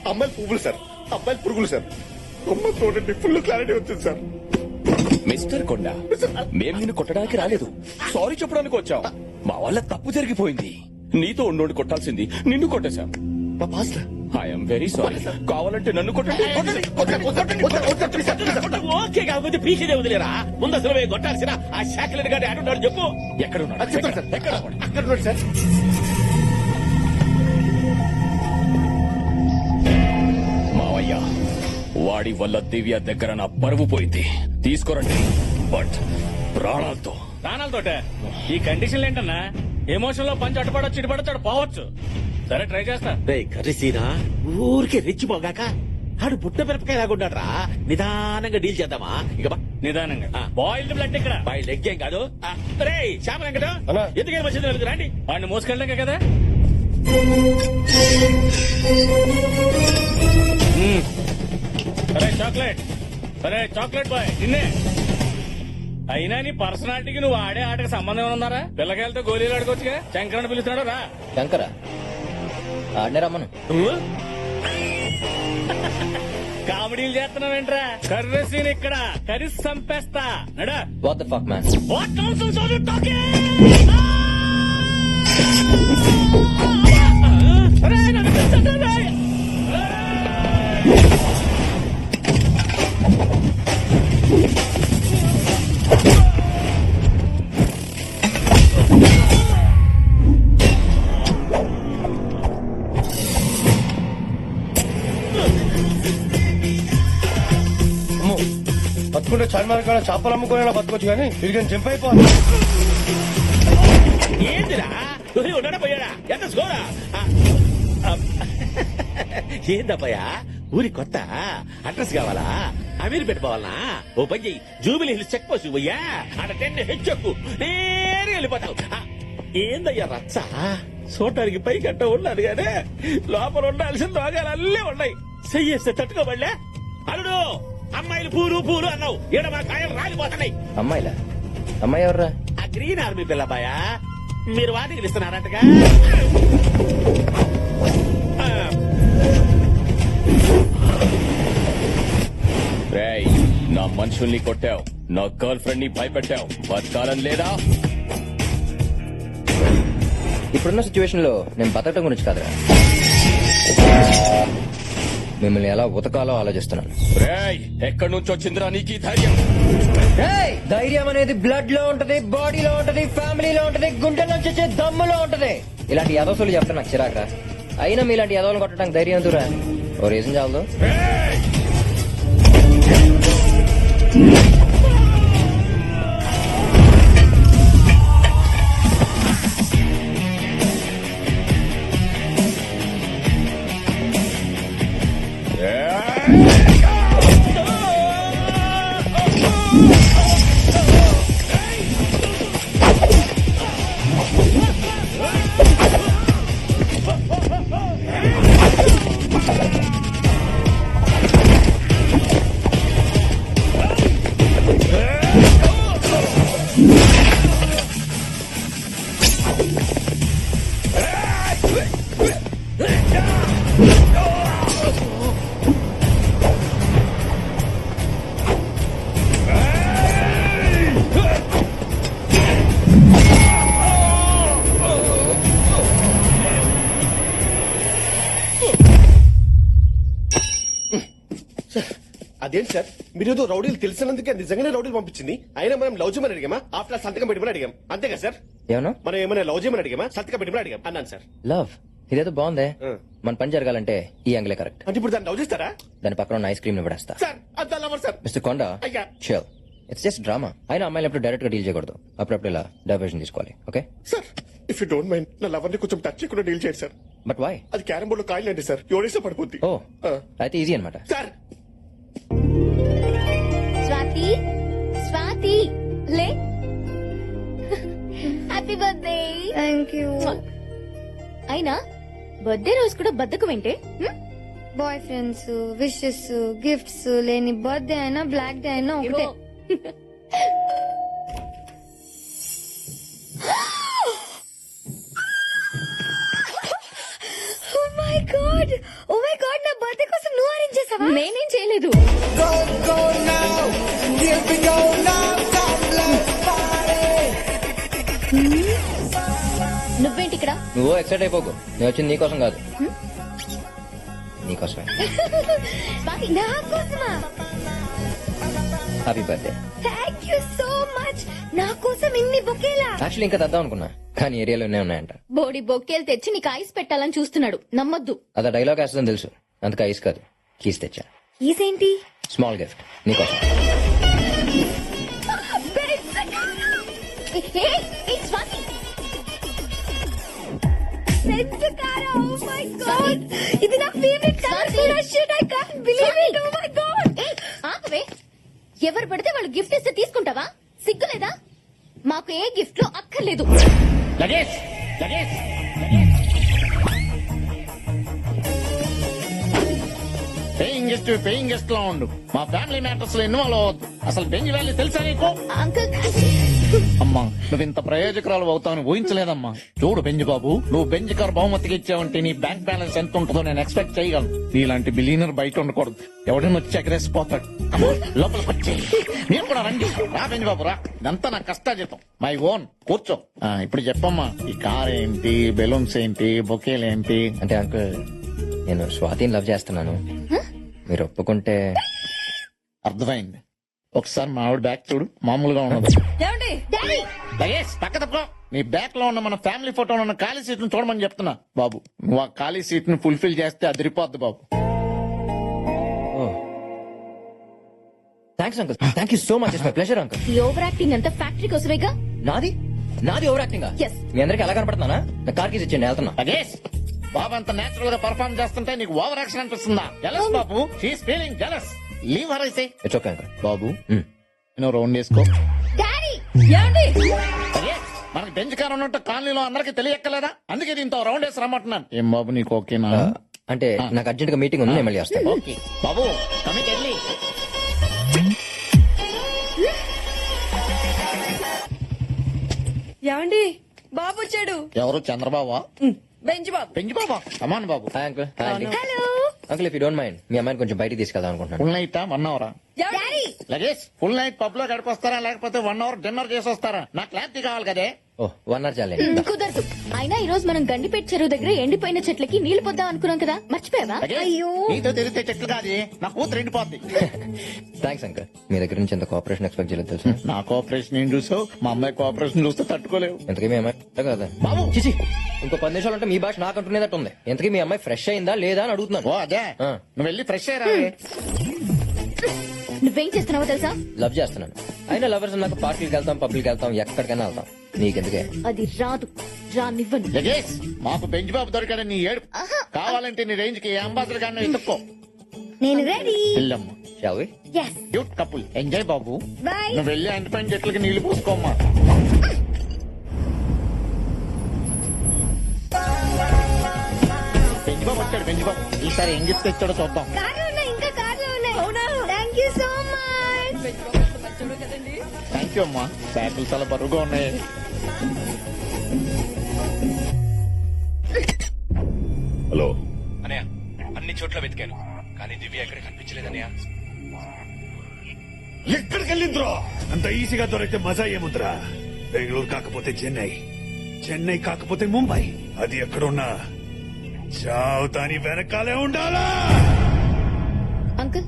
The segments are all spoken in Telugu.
అమ్మాయిలు పువ్వులు సార్, అబ్బాయిలు పురుగులు సార్. అమ్మాయి చూడండి, ఫుల్ క్లారిటీ వచ్చింది సార్. మిస్టర్ కొండ, మేము నిన్ను కొట్టడానికి రాలేదు, సారీ చెప్పడానికి వచ్చాం. మా వల్ల తప్పు జరిగిపోయింది. నీతో ఉండి కొట్టాల్సింది నిన్ను కొట్టేశాం. మా పాస్టర్ ఐఎమ్ వెరీ సారీ. కావాలంటే నన్ను కొట్టండి. ఓకే కాకపోతే పీకేదే వదిలేరా. ముందు అసలు కొట్టాల్సిన ఆ శాఖలని గారి ఆడున్నాడు చెప్పు. ఎక్కడ ఉన్నాడు? చెప్తాను సార్. ఎక్కడ? అక్కడ ఉన్నాడు సార్. మావయ్య, వాడి వల్ల దివ్య దగ్గర నా పరువు పోయింది. తీసుకురండి, బట్ ప్రాణాలతో. ప్రాణాలతోటే? ఈ కండిషన్లు ఏంటన్నా? ఎమోషన్ లో పంచి అటుపడొచ్చు ఇటుపడొచ్చు పోవచ్చు. సరే ట్రై చేస్తా. కర్రీసీనా ఊరికే రెచ్చిపోగాక ఆడు పుట్ట మిరపకాయ లాగుంటాడ్రా. నిదానంగా డీల్ చేద్దామా? ఇక నిదానంగా. బాయిల్డ్ బ్లడ్ ఇక్కడ, బాయిల్డ్ ఎగ్ ఏం కాదు. రే శ్యామ వెంకట, ఎందుకని మంచిది రండి. వాడిని మోసుకెళ్ళాక కదా. అరే చాక్లెట్, అరే చాక్లెట్ బాయ్ నిన్నే. అయినా నీ పర్సనాలిటీకి నువ్వు ఆడే ఆటకు సంబంధం ఉన్నారా? పిల్లకాయలతో గోళీలు ఆడుకోవచ్చుగా. శంకరని పిలుస్తున్నాడు రా. శంకర ఆడనే రమ్మను. కామెడీలు చేస్తున్నావేంట్రా? కర్రీ సీన్ ఇక్కడ, కర్రీ సంపేస్తా. నడా. What the fuck man? What nonsense are you talking? బతుకుంటే చార్మార్ కాడ చేపలు అమ్ముకునే బతుకోవచ్చు కానీ తిరిగి జంప్ అయిపోవాలి. ఏంటిరా ఉన్నాడా పోయాడా? ఎంత స్కోరా? ఏందబ్బయ్యా ఊరి కొత్త అడ్రస్ కావాలా? అమీర్ పెట్టుకోవాలనా? ఓ పని చెయ్యి, జూబిలీ హిల్స్ చెక్ పోస్ట్ పోయ్యా, అక్కడ 10 హెచ్చెక్కు నేరుగా వెళ్ళిపోతావు. ఏందయ్యా రచ్చ? చూడటానికి పై గట్ట ఉన్నాడు గానే లోపల ఉండాల్సిన రోగాలు అల్లే ఉన్నాయి. చెయ్యేస్తే తట్టుకోబడలే. అల్లుడు అమ్మాయిలు పూలు పూలు అన్నావు, ఈడ మా కాయలు రాలిపోతున్నాయి. అమ్మాయిలా? అమ్మాయి ఎవర్రా? ఆ గ్రీన్ ఆర్మీ పిల్లబాయా, మీరు వాటికి ఇస్తున్నారటగా. రేయ్, నా మనుషుల్ని కొట్టావు, నా గర్ల్ ఫ్రెండ్ ని భయపెట్టావు, బతకాలని లేదా? ఇప్పుడున్న సిచ్యువేషన్ లో నేను బతకటం గురించి కాదురా, మిమ్మల్ని ఎలా ఉతకాలో ఆలోచిస్తున్నాను. రేయ్, ఎక్కడి నుంచి వచ్చిందిరా నీకు ఈ ధైర్యం? ధైర్యం అనేది బ్లడ్ లో ఉంటది, బాడీలో ఉంటది, ఫ్యామిలీలో ఉంటది, గుండెల్లో వచ్చే దమ్ములో ఉంటది. ఇలాంటి యాదవసులు చెప్తే నాకు చిరాకరా. అయినా మీలాంటి యాదవులు కొట్టడానికి ధైర్యం ఎందుకురా? ఓ రీజన్ చాలదు. అదేంటి సార్, మీరు రౌడీలు తెలిసినందుకే నిజంగానే రౌడీలు పంపించింది. అయినా మనం లవ్ చేయమని అడిగామా? ఆఫ్టర్ సంతకం పెట్టమని అడిగాం, అంతేగా సార్? ఏమన్నా మనం ఏమైనా లవ్ చేయమని అడిగామా? సంతకం పెట్టమని అడిగాం అన్నాను సార్. లవ్ ఇదేదో బాగుందే. మన పని జరగాలంటే ఈ యాంగిలే కరెక్ట్. అంటే ఇప్పుడు దాన్ని లవ్ చేస్తారా? దాని పక్కన ఉన్న ఐస్ క్రీమ్ ని పడేస్తా. సార్ అంత లవర్ సార్. మిస్టర్ కొండ, అయ్యా చిల్. It's just drama. అయినా అమ్మాయిలు ఎప్పుడు డైరెక్ట్ గా డీల్ చేయకూడదు, అప్పుడప్పుడు ఇలా డైవర్షన్ తీసుకోవాలి. Okay sir, if you don't mind నా లవర్ ని కొంచెం టచ్ చేయకుండా డీల్ చేయండి సార్. But why? అది క్యారం బోర్డు కాయలు అండి సార్, ఎవరేస్తే పడిపోద్ది. ఓ అయితే ఈజీ అనమాట. సార్ స్వాతి, స్వాతి లే. Happy birthday. Thank you. అయినా బర్త్డే రోజు కూడా బద్దకం ఏంటే? బాయ్ ఫ్రెండ్స్, విషెస్, గిఫ్ట్స్ లేని బర్త్డే అయినా బ్లాక్ డే అయినా ఒకటే. గాడ్ ఓ మై గాడ్ నా బర్త్డే కోసం నువ్వు అరేంజ్ చేసావా? నేనేం చేయలేదు. నువ్వేంటి ఇక్కడ? నువ్వు ఎక్సైట్ అయిపోకు, నేను వచ్చింది నీకోసం కాదు, నీకోసమే. నా కోసమా? Happy birthday. Thank you so much. నా కోసం ఇన్ని బొకేలా? యాక్చువల్లీ ఇంకా తెద్దాం అనుకున్నా, కానీ ఏరియాలోనే ఉన్నాయంట. బోడి బొక్కేలు తెచ్చి నీకు ఐస్ పెట్టాలని చూస్తున్నాడు, నమ్మొద్దు. అదే డైలాగ్ వేస్తుందని తెలుసు, అందుకే ఐస్ కాదు కీస్ తెచ్చా. ఈసేంటి? స్మాల్ గిఫ్ట్ నీకోసం. ఇది నా ఫేవరెట్ కలర్ కూడా. Shit, I can't believe it. Oh my god. ఆపవే. ఎవరు పడితే వాళ్ళు గిఫ్ట్ ఇస్తే తీసుకుంటావా? సిగ్గులేదా? మాకు ఏ గిఫ్ట్ లో అక్కర్లేదు. లగేజ్ లగేజ్ పేయింగ్ గెస్ట్ లా ఉండు. మా ఫ్యామిలీ మ్యాటర్స్ లో ఇన్వాల్వ్ అవ్వద్దు. అసలు బెంజ్ వ్యాలీ తెలుసా నీకు? అంకుల్ అమ్మా, నువ్వు ఇంత ప్రయోజకురాలు అవుతావని ఊహించలేదమ్మా. చూడు బెంజ్ బాబు, నువ్వు బెంజ్ కార్ బహుమతికి ఇచ్చావంటే నీ బ్యాంక్ బ్యాలెన్స్ ఎంత ఉంటుందో నేను ఎక్స్పెక్ట్ చేయగలను. నీలాంటి బిలీనర్ బయట ఉండకూడదు. ఎవడైనా వచ్చి ఎగరేసిపోతాడు. అమ్మా, లోపలికి వచ్చి మీరు కూడా రండి. రా బెంజ్ బాబు రా. ఇదంతా నా కష్టాజీతం, మై ఓన్. కూర్చో. ఇప్పుడు చెప్పమ్మా, ఈ కార్ ఏంటి, బెలూన్స్ ఏంటి, బొకేలు ఏంటి? అంటే అంకుల్, నేను స్వాతిని లవ్ చేస్తున్నాను, మీరు ఒప్పుకుంటే. అర్థమైంది. ఒకసారి మా ఆవిడ బ్యాక్ చూడు, మామూలుగా ఉన్నది. లగేజ్ పక్క తప్పుకో. నీ బ్యాక్ లో ఉన్న మన ఫ్యామిలీ ఫోటోలో ఉన్న ఖాళీ సీట్ ను చూడమని చెప్తున్నా. బాబు, నువ్వు ఆ ఖాళీ సీట్ ను ఫుల్ఫిల్ చేస్తే అదిరిపోద్ది బాబు. Thanks uncle, thank you so much. It's my pleasure uncle. ఈ ఓవర్ యాక్టింగ్ అంతా ఫ్యాక్టరీ కోసమేగా. నాది నాది ఓవర్ యాక్టింగ్. Yes. మీ అందరికి ఎలా కనపడుతున్నానా? నా కార్ కీస్ ఇచ్చేయండి, వెళ్తున్నా. లగేజ్, బాబు అంత నేచురల్ గా పర్ఫార్మ్ చేస్తుంటే నీకు ఓవర్ యాక్షన్ అనిపిస్తుందా? జలస్ బాబు, she is feeling jealous. Leave her అయితే. It's okay uncle. బాబు, నువ్వు రౌండ్ వేసుకో. డాడీ లగేజ్, మనకి బెంచ్ కార్ ఉన్నట్టు కాలనీలో అందరికి తెలియక్కలేదా? అందుకే దీంతో రౌండ్ వేసి రమ్మంటున్నాను. ఏం బాబు, నీకు ఓకేనా? అంటే నాకు అర్జెంట్ గా మీటింగ్ ఉంది, నేను మళ్ళీ వస్తాను. ఓకే బాబు, కమిట్ వెళ్ళి. ఏమండి, బాబు వచ్చాడు. ఎవరు? చంద్రబాబా? బెంచ్ బాబు. పెంచి బాబా, కమాన్ బాబు. Hi uncle. హాయ్ అండి. Hello uncle, if you don't mind, మీ అమ్మాయిని కొంచెం బయటికి తీసుకెళ్దాం అనుకుంటున్నాను. ఫుల్ నైట్ 1 అవరా? Daddy. Luggage, full night pub లో గడిపొస్తారా లేకపోతే 1 అవర్ డిన్నర్ చేసి వస్తారా? నాకు క్లారిటీ కావాలి కదే. ఓ 1 అవర్ చాలే. కుదరదు. అయినా ఈ రోజు మనం గండిపేట చెరువు దగ్గర ఎండిపోయిన చెట్లకి నీళ్లు పొద్దాం అనుకున్నాం కదా, మర్చిపోయావా? లగేజ్, అయ్యో. నీతో తిరిగితే చెట్లు కాదు, నా కూతురు ఎండిపోద్ది. థ్యాంక్స్ అంకుల్, మీ దగ్గర నుంచి ఎంత కోఆపరేషన్ ఎక్స్పెక్ట్ చేయలేదు తెలుసు. నా కోఆపరేషన్ ఏం చూసావు? మా అమ్మాయి కోఆపరేషన్ చూస్తే తట్టుకోలేవు. ఎంతకీ మీ అమ్మాయి కదా బాబు. చిచి, ఇంకో 10 నిమిషాలు అంటే మీ భాష నాకు అంటున్నదట్టు ఉంది. ఎంతకీ మీ అమ్మాయి ఫ్రెష్ అయిందా లేదా అని అడుగుతున్నాను. ఓ అదే, ఆ. నువ్వు వెళ్ళి ఫ్రెష్ అయ్యరా. నువ్వేం చేస్తున్నావో తెలుసా? లవ్ చేస్తున్నాను. అయినా లవర్స్ నాకు పార్టీకి వెళ్తాం, పబ్లిక్ వెళ్తాం, ఎక్కడికైనా వెళ్తాం. నీకెందుకే? అది రాదు, రానివ్వను. లగేజ్, మాకు బెంచ్ బాబు దొరికాడని నీ ఏడు. కావాలంటే నీ రేంజ్ కి అంబాసిడర్ గారిని ఎత్తుక్కో. నేను రెడీ. వెళ్ళమ్మా. Shall we? Yes. Cute couple, enjoy బాబు. బాయ్. నువ్వు వెళ్ళి ఎండిపోయిన చెట్లకి నీళ్లు పోసుకోమ్మా. బెంచ్ బాబు వచ్చాడు, బెంచ్ బాబు. ఈసారి ఏం గిఫ్ట్ తెచ్చాడో చూద్దాం. కార్లో ఉన్నాయి, ఇంకా కార్లో ఉన్నాయి. అవునా? Thank you so much. Thank you అమ్మా. బ్యాగులు చాలా బరువుగా ఉన్నాయి. హలో అనయ్య, అన్ని చోట్ల వెతికాను కానీ దివ్య ఎక్కడ కనిపించలేదన్నయ్య. ఎక్కడికి వెళ్ళిందిరా? అంత ఈజీగా దొరికితే మజా ఏముందిరా? బెంగళూరు కాకపోతే చెన్నై, చెన్నై కాకపోతే ముంబై, అది ఎక్కడున్నా చావు తాని వెనకాలే ఉండాలా? అంకుల్,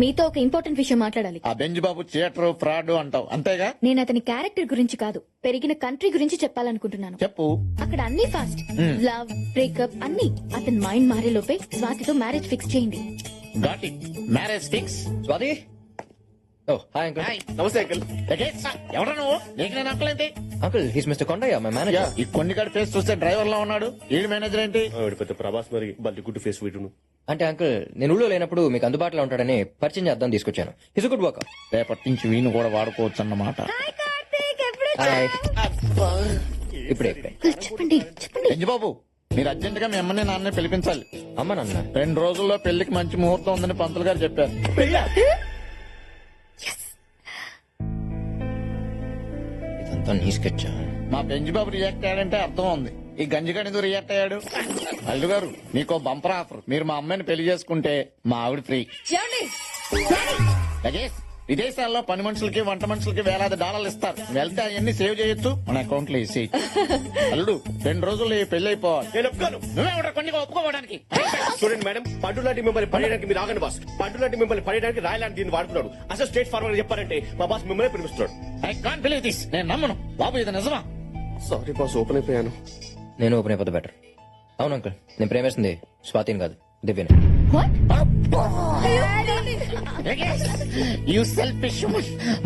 మీతో ఒక ఇంపార్టెంట్ విషయం మాట్లాడాలి. ఆ బెంచ్ బాబు థియేటర్ ఫ్రాడ్ అంటావు అంతేగా? నేను అతని క్యారెక్టర్ గురించి కాదు, పెరిగిన కంట్రీ గురించి చెప్పాలనుకుంటున్నాను. చెప్పు. అక్కడ అన్ని ఫాస్ట్, లవ్, బ్రేకప్ అన్ని. అతని మైండ్ మారే లోపే స్వాతితో మ్యారేజ్ ఫిక్స్ చేయండి. Got it. Marriage fix. Swathi. Oh hi uncle. నమస్తే అంకుల్. ఎవరా నువ్వు? నీకు నేను అంకుల్ ఏంటి? Uncle, he's mister Kondaiah, my manager. ఈ కొన్నికాడి ఫేస్ చూస్తే డ్రైవర్ లా ఉన్నాడు. ఈడు మేనేజర్ ఏంటి? పెద్ద ప్రభాస్ మరి బల్లి గుడ్డు ఫేస్ వీటును. అంటే అంకుల్, నేను ఊళ్ళో లేనప్పుడు మీకు అందుబాటులో ఉంటాడని పరిచయం చేద్దాం తీసుకొచ్చాను. His good work. రేపటి నుంచి వీణు కూడా వాడుకోవచ్చు అన్నమాట. హాయ్ కార్తీక్, ఎప్పుడు హాయ్. ఇప్పుడే ఇప్పుడే. అంకుల్, చెప్పండి చెప్పండి. బెంచ్ బాబు, మీరు అర్జెంట్ గా మీ అమ్మని నాన్నే పిలిపించాలి. అమ్మ నాన్న 2 రోజుల్లో పెళ్లికి మంచి ముహూర్తం ఉందని పంతులు గారు చెప్పారు. ఇదంతా నీ స్కెచ్. మా బెంచ్ బాబు రియాక్ట్ అయ్యాడంటే అర్థం ఉంది. ఈ గంజిగాడి ఎందుకు రియాక్ట్ అయ్యాడు? అల్లు గారు నీకో బంపర్ ఆఫర్. మీరు మా అమ్మాయిని పెళ్లి చేసుకుంటే మా ఆవిడ ఫ్రీ. ఏమండి? లగేష్ విదేశాల్లో పని మనుషులకి వంట మనుషులకి వేలాది డాలర్లు ఇస్తారు. వెళ్తే అవన్నీ సేవ్ చేయొచ్చు, మన అకౌంట్ లో వేసి. అల్లుడు 2 రోజుల్లో ఈ పెళ్లి అయిపోవాలి. నేను ఒప్పుకోను. నువ్వే కొన్ని ఒప్పుకోవడానికి. చూడండి మేడం, పండు లాంటి మిమ్మల్ని పడేయడానికి మీరు ఆగండి బాస్. పండు లాంటి మిమ్మల్ని పడేయడానికి రాయ్ లాంటి దీన్ని వాడుతున్నాడు. అసలు స్ట్రేట్ ఫార్వర్డ్ చెప్పారంటే మా బాస్ మిమ్మల్ని పిలుస్తున్నాడు. I can't believe this. నేను నమ్మను బాబు, ఇది నిజమా? సారీ బాస్, ఓపెన్ అయిపోయాను. నేను ఓపెన్ అయిపోతే బెటర్. అవును అంకుల్, నేను ప్రేమిస్తుంది స్వాతిని కాదు, దివ్యని. You selfish.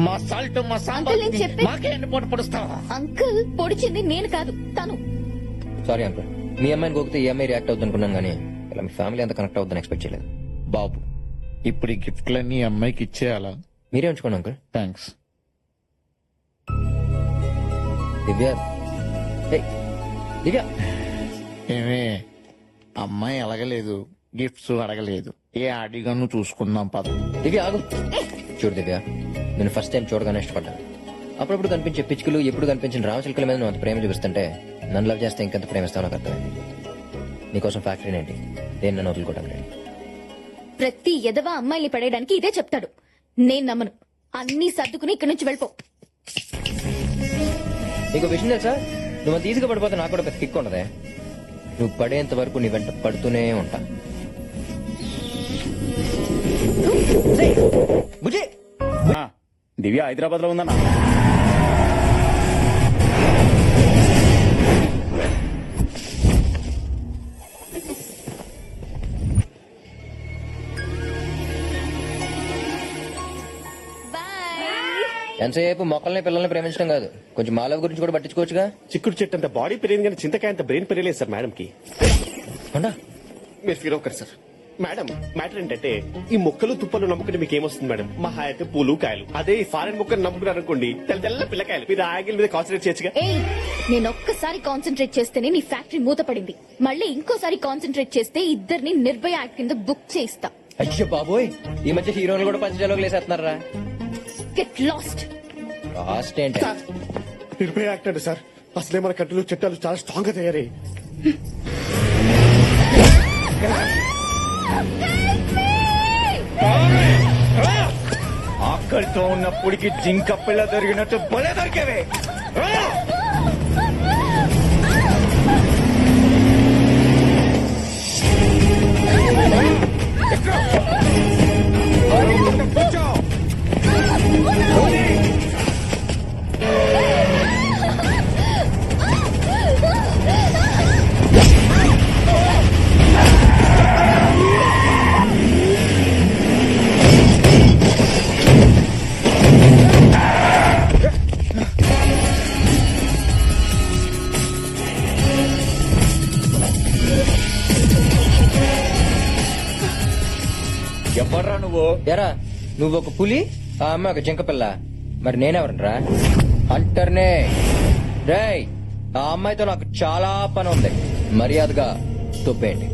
మా సాల్ట్ మా సాంబార్ నేను చెప్పే- మాకే ఎండిపోటు పొడుస్తావా? అంకుల్ పొడిచింది నేను కాదు, తను. సారీ అంకుల్, మీ అమ్మాయిని గోకితే ఈ అమ్మాయి రియాక్ట్ అవుతుంది అనుకున్నాను, కానీ ఇలా మీ ఫ్యామిలీ అంత కనెక్ట్ అవుతుందని ఎక్స్పెక్ట్ చేయలేదు. బాబు ఇప్పుడు ఈ గిఫ్ట్లన్నీ ఈ అమ్మాయికి ఇచ్చేయాలా? మీరే ఉంచుకోండి అంకుల్. థ్యాంక్స్. దివ్య, ఏయ్, దివ్య. ఏమే అమ్మాయి అడగలేదు, గిఫ్ట్స్ అడగలేదు, ఏ అడిగను చూసుకుందాం పద. దివ్య ఆగు. చూడు దివ్య, నేను ఫస్ట్ టైం చూడగానే ఇష్టపడ్డాను. అప్పుడప్పుడు కనిపించే పిచ్చుకలు, ఎప్పుడు కనిపించిన రామచిలుకల మీద నువ్వు అంత ప్రేమ చూపిస్తుంటే నన్ను లవ్ చేస్తే ఇంకెంత ప్రేమిస్తావు నాకు అర్థమైంది. నీకోసం ఫ్యాక్టరీ ఏంటి, దేన్ని నన్ను వదులుకోవడానికి రెడీ. ప్రతి ఎదవ అమ్మాయిని పడేయడానికి ఇదే చెప్తాడు. నేను నమ్మను. అన్ని సర్దుకుని ఇక్కడి నుంచి వెళ్ళిపో. నీకు విషయం తెలుసా, నువ్వు అంత ఈజీగా పడిపోతే నాకు కూడా పెద్ద కిక్ ఉండదే. నువ్వు పడేంత వరకు నీ వెంట పడుతూనే ఉంటా. బుజ్జి, దివ్య హైదరాబాద్ లో ఉందన్నా. ఎంతసేపు మొక్కల్ని పిల్లల్ని ప్రేమించడం కాదు, కొంచెం మాలవ గురించి కూడా పట్టించుకోవచ్చుగా. చిక్కుడు చెట్టు అంత బాడీ పెరిగింది కానీ చింతకాయ అంత బ్రెయిన్ పెరగలేదు సార్ మేడం కి. అవునా? మీరు ఫీల్ అవ్వకరు సార్. మేడం మ్యాటర్ ఏంటంటే, ఈ మొక్కలు తుప్పలు నమ్ముకుంటే మీకు ఏమొస్తుంది మేడం? మహా అయితే పూలు కాయలు. అదే ఈ ఫారెన్ మొక్కలు నమ్ముకున్నారు అనుకోండి, తెల్ల తెల్ల పిల్లకాయలు. మీరు ఆగిల్ మీద కాన్సన్ట్రేట్ చేయొచ్చుగా. ఏయ్, నేను ఒక్కసారి కాన్సన్ట్రేట్ చేస్తేనే నీ ఫ్యాక్టరీ మూతపడింది. మళ్ళీ ఇంకోసారి కాన్సన్ట్రేట్ చేస్తే ఇద్దరిని నిర్భయ యాక్ట్ కింద బుక్ చేయిస్తా. అయ్యో బాబోయ్, ఈ మధ్య హీరోలు కూడా పంచజాలోకి లేసేస్తున్నారా? Get lost. లాస్ట్ ఏంటి? నిర్భయ యాక్ట్ అంటే సార్, అసలే మన కంట్రీలో చట్టాలు చాలా స్ట్రాంగ్ గా తయారయ్యాయి. ఆకలితో ఉన్నప్పటికి జింక పిల్ల దొరికినట్టు భలే దొరికేవే. ఎవర్రా నువ్వు? ఎరా, నువ్వు ఒక పులి, ఆ అమ్మాయి ఒక జింక పిల్ల, మరి నేనెవరనరా? హంటర్నే. రేయ్, ఆ అమ్మాయితో నాకు చాలా పని ఉంది, మర్యాదగా తొప్పేయండి.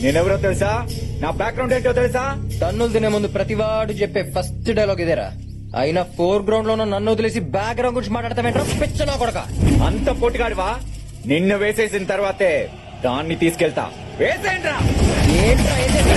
నేనెవరో తెలుసా? నా బ్యాక్గ్రౌండ్ ఏంటో తెలుసా? తన్నులు తినే ముందు ప్రతివాడు చెప్పే ఫస్ట్ డైలాగ్ ఇదేరా. అయినా 4 గ్రౌండ్ లో నన్ను వదిలేసి బ్యాక్గ్రౌండ్ గురించి మాట్లాడతామేంట్రా పిచ్చనా కొడక? అంత పోటీగాడివా? నిన్ను వేసేసిన తర్వాతే దాన్ని తీసుకెళ్తా. వేసేయండ్రా. ఏంట్రా ఏసేది?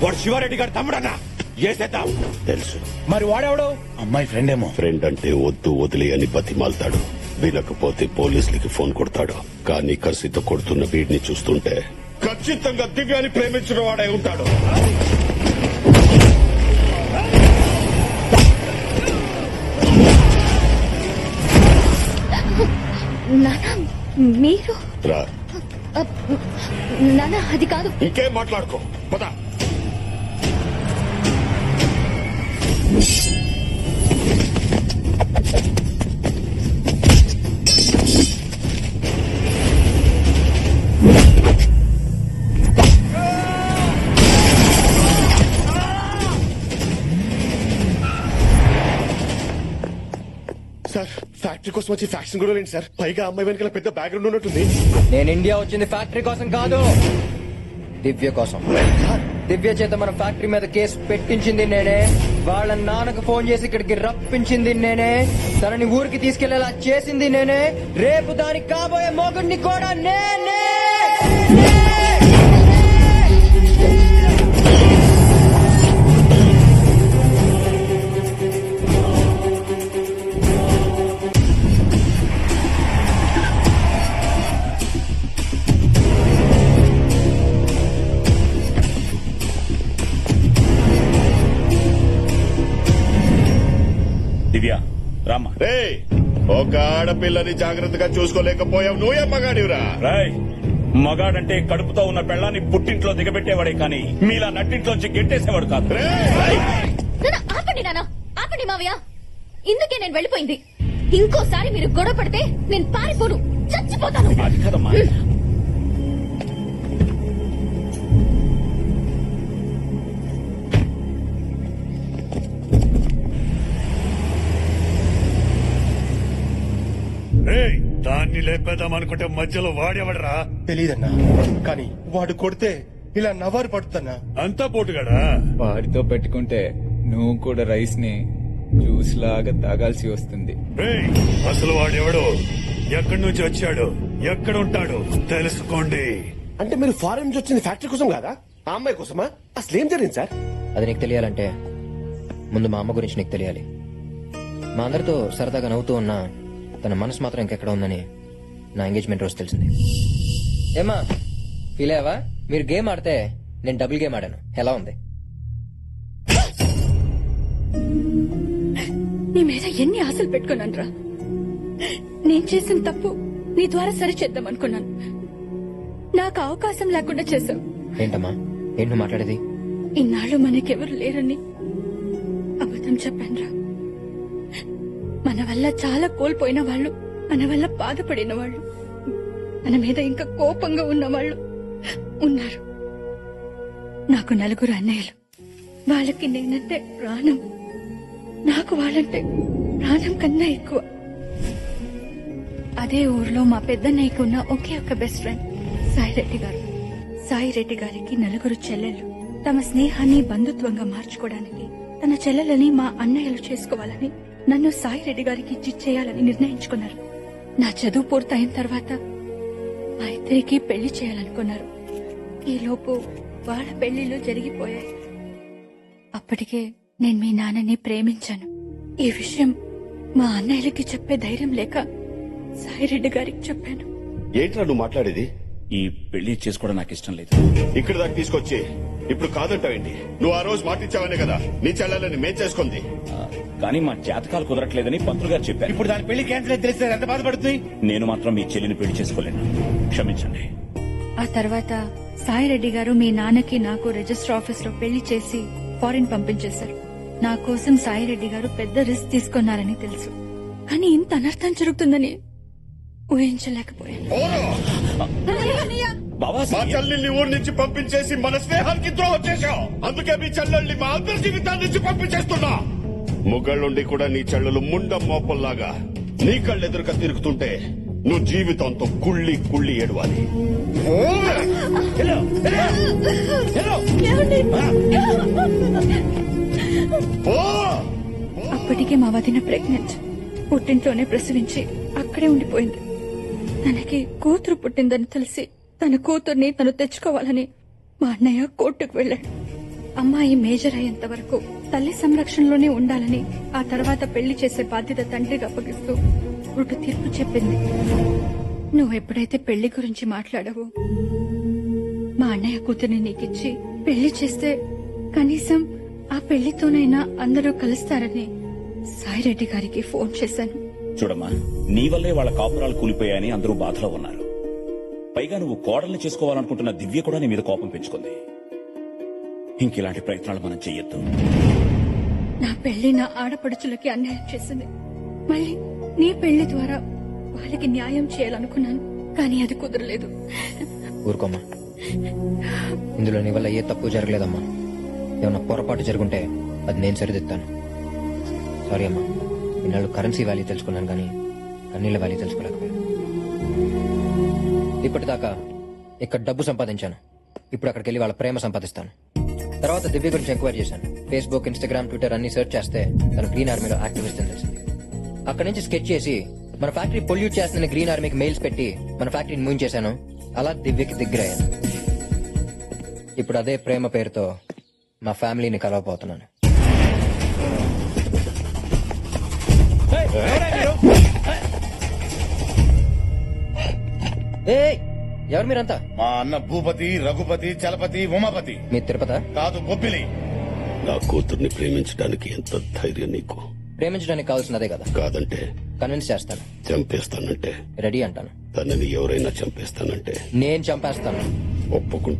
వాడు శివారెడ్డి గారు తమ్ముడన్నా. చేసేద్దాం. తెలుసు. మరి వాడెవడు? అమ్మాయి ఫ్రెండ్ ఏమో. ఫ్రెండ్ అంటే వద్దు వదిలి అని బతిమాలతాడు. వినకపోతే పోలీసులకి ఫోన్ కొడతాడు. కానీ కసితో కొడుతున్న వీడిని చూస్తుంటే ఖచ్చితంగా దివ్యాని ప్రేమించిన వాడై ఉంటాడు. నానా మీరు రా, నానా అది కాదు. ఇంకేం మాట్లాడుకో, పద. సార్ ఫ్యాక్టరీ కోసం వచ్చి ఫ్యాక్షన్ కూడా లేండి సార్. పైగా అమ్మాయి వెనకాల పెద్ద బ్యాక్గ్రౌండ్ ఉన్నట్టుంది. నేను ఇండియా వచ్చింది ఫ్యాక్టరీ కోసం కాదు, దివ్య కోసం. దివ్య చేత మన ఫ్యాక్టరీ మీద కేసు పెట్టించింది నేనే. వాళ్ళ నాన్నకు ఫోన్ చేసి ఇక్కడికి రప్పించింది నేనే. తనని ఊరికి తీసుకెళ్లేలా చేసింది నేనే. రేపు దానికి కాబోయే మొగుడిని కూడా నేనే. దివ్య రామ్మా. రేయ్, ఒక ఆడపిల్లని జాగ్రత్తగా చూసుకోలేకపోయావు, నువ్వే మగాడివిరా. రాయ్, మగాడంటే కడుపుతో ఉన్న పెళ్ళాన్ని పుట్టింట్లో దిగబెట్టేవాడే కానీ మీలా నట్టింట్లోంచి గెట్టేసేవాడు కాదు. నాన్న, ఆపండి నాన్న, ఆపండి మావయ్య. ఇందుకే నేను వెళ్ళిపోయింది. ఇంకోసారి మీరు గొడవ పడితే నేను పారిపోను, చచ్చిపోతాను. అది కదమ్మా. ఏయ్, దాన్ని లేపేద్దాం అనుకుంటే మధ్యలో వాడేవడరా? తెలీదన్నా, కానీ వాడు కొడితే ఇలా నవారు పడుతున్నా. అంతా పోటుగాడా? వాడితో పెట్టుకుంటే నువ్వు కూడా రైస్ ని జ్యూస్ లాగా తాగాల్సి వస్తుంది. ఏయ్, అసలు వాడెవడు? ఎక్కడి నుంచి వచ్చాడు? ఎక్కడ ఉంటాడు? తెలుసుకోండి. అంటే మీరు ఫారెన్ నుంచి వచ్చింది ఫ్యాక్టరీ కోసం కాదా, ఆ అమ్మాయి కోసమా? అసలు ఏం జరిగింది సార్? అది నీకు తెలియాలంటే ముందు మా అమ్మ గురించి నీకు తెలియాలి. మా అందరితో సరదాగా నవ్వుతూ ఉన్నా తన మనసు మాత్రం ఇంకెక్కడ ఉందని నా ఎంగేజ్మెంట్ రోజు తెలిసింది. ఏమా ఫీల్ అయ్యావా? మీరు గేమ్ ఆడితే నేను డబుల్ గేమ్ ఆడాను. ఎలా ఉంది? నీ మీద ఎన్ని ఆశలు పెట్టుకున్నాను. నేను చేసిన తప్పు నీ ద్వారా సరి చేద్దాం అనుకున్నాను. నాకు అవకాశం లేకుండా చేశావు. ఏంటమ్మా, ఏంటి నువ్వు మాట్లాడేది? ఇన్నాళ్ళు మనకెవరు లేరని అబద్ధం చెప్పానురా. మన వల్ల చాలా కోల్పోయిన వాళ్ళు, మన వల్ల బాధపడిన వాళ్ళు, మన మీద ఇంకా కోపంగా ఉన్న వాళ్ళు ఉన్నారు. నాకు 4 అన్నయ్యలు. వాళ్ళకి నేనంటే ప్రాణం. నాకు వాళ్ళంటే ప్రాణం కన్నా ఎక్కువ. అదే ఊర్లో మా పెద్దన్నయ్యకు ఉన్న ఒకే ఒక బెస్ట్ ఫ్రెండ్ సాయిరెడ్డి గారు. సాయిరెడ్డి గారికి 4 చెల్లెళ్ళు. తమ స్నేహాన్ని బంధుత్వంగా మార్చుకోవడానికి తన చెల్లెలని మా అన్నయ్యలు చేసుకోవాలని నన్ను సాయిరెడ్డి గారికి ఇచ్చేయాలని నిర్ణయించుకున్నారు. నా చదువు పూర్తయిన తర్వాత మా ఇద్దరికి పెళ్లి చేయాలనుకున్నారు. ఈలోపు వాళ్ళ పెళ్లిళ్ళు జరిగిపోయాయి. అప్పటికే నేను మీ నాన్నని ప్రేమించాను. ఈ విషయం మా అన్నయ్యలకి చెప్పే ధైర్యం లేక సాయిరెడ్డి గారికి చెప్పాను. ఏంట్రా నువ్వు మాట్లాడేది? ఈ పెళ్లి చేసుకోవడం నాకు ఇష్టం లేదు. ఇక్కడ దాకా తీసుకొచ్చి ఇప్పుడు కాదంటావేంటి? నువ్వు ఆ రోజు మాటిచ్చావనే కదా నీ చెల్లెలని మేం చేసుకుంది. కానీ మా జాతకాలు కుదరట్లేదని పంతులు గారు చెప్పారు. ఇప్పుడు దాని పెళ్లి క్యాన్సిల్ అయితే తెలిస్తే ఎంత బాధపడుతుంది? నేను మాత్రం మీ చెల్లిని పెళ్లి చేసుకోలేను, క్షమించండి. ఆ తర్వాత సాయిరెడ్డి గారు మీ నాన్నకి నాకు రిజిస్టర్ ఆఫీస్ లో పెళ్లి చేసి ఫారిన్ పంపించేశారు. నా కోసం సాయిరెడ్డి గారు పెద్ద రిస్క్ తీసుకున్నారని తెలుసు. కానీ ఇంత అనర్థం జరుగుతుందని ఊహించలేకపోయాను. మా చెల్లెల్ని ఊరి నుంచి పంపించేసి మన స్నేహానికి ద్రోహం చేశావు. అందుకే మీ చెల్లెల్ని మా అందరి జీవితాల నుంచి పంపించేస్తున్నా. ముగ్గుళ్ళుండి కూడా నీ చెల్లెలు ముండం మోపల్లాగా నీ కళ్ళెదురుగా తిరుగుతుంటే నువ్వు జీవితంతో కుళ్ళి కుళ్ళి ఏడవాలి. అప్పటికే మా వదిన ప్రెగ్నెంట్. పుట్టింట్లోనే ప్రసవించి అక్కడే ఉండిపోయింది. తనకి కూతురు పుట్టిందని తెలిసి తన కూతుర్ని తను తెచ్చుకోవాలని మా అన్నయ్య కోర్టుకు వెళ్ళాడు. అమ్మాయి మేజర్ అయ్యేంత వరకు తల్లి సంరక్షణలోనే ఉండాలని, ఆ తర్వాత పెళ్లి చేసే బాధ్యత తండ్రికి అప్పగిస్తూ ఒక తీర్పు చెప్పింది. నువ్వు ఎప్పుడైతే పెళ్లి గురించి మాట్లాడావో, మా అన్నయ్య కూతురిని నీకిచ్చి పెళ్లి చేస్తే కనీసం ఆ పెళ్లితోనైనా అందరూ కలుస్తారని సాయిరెడ్డి గారికి ఫోన్ చేశాను. చూడమ్మా, నీ వల్లే వాళ్ళ కాపురాలు కూలిపోయాయని అందరూ బాధలో ఉన్నారు. పైగా నువ్వు కోడల్ని చేసుకోవాలనుకుంటున్న దివ్య కూడా నీ మీద కోపం పెంచుకుంది. ఇంకిలాంటి ప్రయత్నాలు మనం చెయ్యొద్దు. నా పెళ్లి నా ఆడపడుచులకి అన్యాయం చేసింది. మళ్ళీ నీ పెళ్లి ద్వారా వాళ్ళకి న్యాయం చేయాలనుకున్నాను, కానీ అది కుదరలేదు. ఊరుకోమ్మా, ఇందులో నీ వల్ల ఏ తప్పు జరగలేదమ్మా. ఏమన్నా పొరపాటు జరుగుంటే అది నేను సరిదిద్దాను. సారీ అమ్మా, ఇన్నాళ్ళు కరెన్సీ వాల్యూ తెలుసుకున్నాను కానీ కన్నీళ్ళ వాల్యూ తెలుసుకోలేకపోయాను. ఇప్పటిదాకా ఇక్కడ డబ్బు సంపాదించాను, ఇప్పుడు అక్కడికి వెళ్ళి వాళ్ళ ప్రేమ సంపాదిస్తాను. తర్వాత దివ్య గురించి ఎంక్వైరీ చేశాను. ఫేస్బుక్, ఇన్స్టాగ్రామ్, ట్విట్టర్ అన్ని సెర్చ్ చేస్తే తను గ్రీన్ ఆర్మీలో యాక్టివిస్ట్ అని తెలిసింది. అక్కడి నుంచి స్కెచ్ చేసి మన ఫ్యాక్టరీ పొల్యూట్ చేస్తున్న గ్రీన్ ఆర్మీకి మెయిల్స్ పెట్టి మన ఫ్యాక్టరీని మూయించేశాను. అలా దివ్యకి దగ్గరయ్యాను. ఇప్పుడు అదే ప్రేమ పేరుతో మా ఫ్యామిలీని కలవబోతున్నాను. ఏయ్, ఎవరు మీరంతా? మా అన్న భూపతి, రఘుపతి, చలపతి, ఉమాపతి. మీ తిరుపతి కాదు, బొబ్బిలి. నా కూతుర్ని ప్రేమించడానికి ఎంత ధైర్యం నీకు? ప్రేమించడానికి కావాల్సినదే కదా. కాదంటే కన్విన్స్ చేస్తాను. చంపేస్తానంటే రెడీ అంటాను. తనని ఎవరైనా చంపేస్తానంటే నేను చంపేస్తాను. ఒప్పుకుంటా.